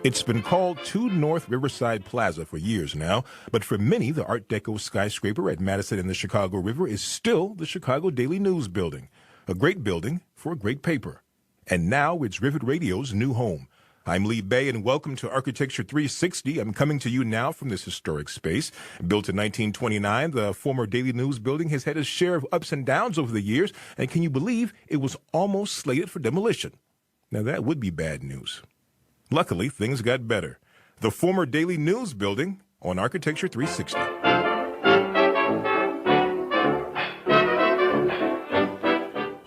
It's been called 2 North Riverside Plaza for years now, but for many, the Art Deco skyscraper at Madison and the Chicago River is still the Chicago Daily News building, a great building for a great paper. And now it's Rivet Radio's new home. I'm Lee Bay, and welcome to Architecture 360. I'm coming to you now from this historic space. Built in 1929, the former Daily News building has had its share of ups and downs over the years, and can you believe it was almost slated for demolition? Now that would be bad news. Luckily, things got better. The former Daily News building on Architecture 360.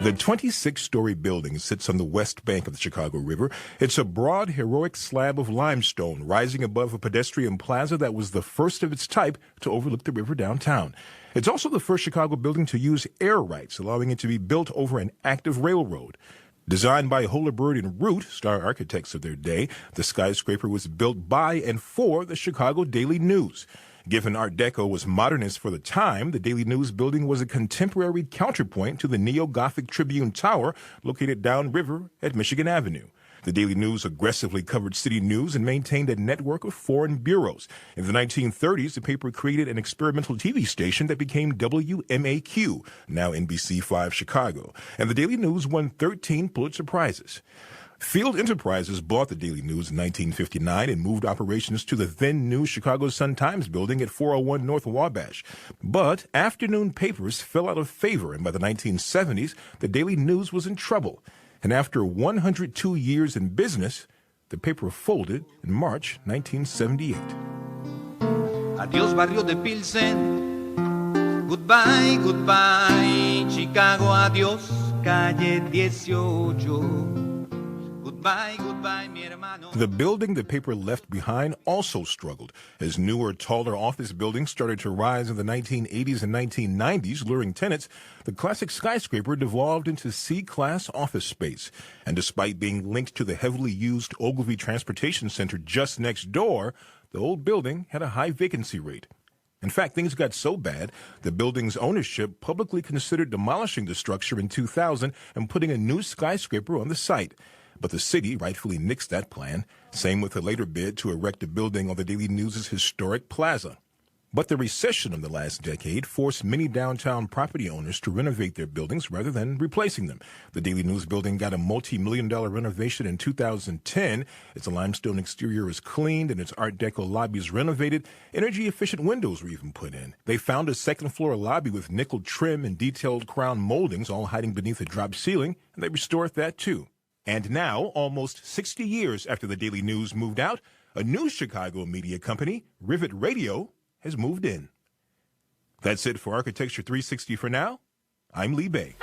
The 26-story building sits on the west bank of the Chicago River. It's a broad, heroic slab of limestone rising above a pedestrian plaza that was the first of its type to overlook the river downtown. It's also the first Chicago building to use air rights, allowing it to be built over an active railroad. Designed by Holabird and Root, star architects of their day, the skyscraper was built by and for the Chicago Daily News. Given Art Deco was modernist for the time, the Daily News building was a contemporary counterpoint to the neo-Gothic Tribune Tower located downriver at Michigan Avenue. The Daily News aggressively covered city news and maintained a network of foreign bureaus. In the 1930s, the paper created an experimental TV station that became WMAQ, now NBC5 Chicago, and the Daily News won 13 Pulitzer Prizes. Field Enterprises bought the Daily News in 1959 and moved operations to the then-new Chicago Sun-Times building at 401 North Wabash. But afternoon papers fell out of favor, and by the 1970s, the Daily News was in trouble. And after 102 years in business, the paper folded in March 1978. Adiós, barrio de Pilsen. Goodbye, goodbye, Chicago. Adiós, calle 18. Goodbye, goodbye, mi hermano. The building the paper left behind also struggled as newer, taller office buildings started to rise in the 1980s and 1990s, luring tenants. The classic skyscraper devolved into C-class office space. And despite being linked to the heavily used Ogilvy Transportation Center just next door, the old building had a high vacancy rate. In fact, things got so bad, the building's ownership publicly considered demolishing the structure in 2000 and putting a new skyscraper on the site. But the city rightfully nixed that plan. Same with a later bid to erect a building on the Daily News' historic plaza. But the recession of the last decade forced many downtown property owners to renovate their buildings rather than replacing them. The Daily News building got a multi-million-dollar renovation in 2010. Its limestone exterior is cleaned and its Art Deco lobbies renovated. Energy-efficient windows were even put in. They found a second-floor lobby with nickel trim and detailed crown moldings all hiding beneath a drop ceiling, and they restored that too. And now, almost 60 years after the Daily News moved out, a new Chicago media company, Rivet Radio, has moved in. That's it for Architecture 360 for now. I'm Lee Bay.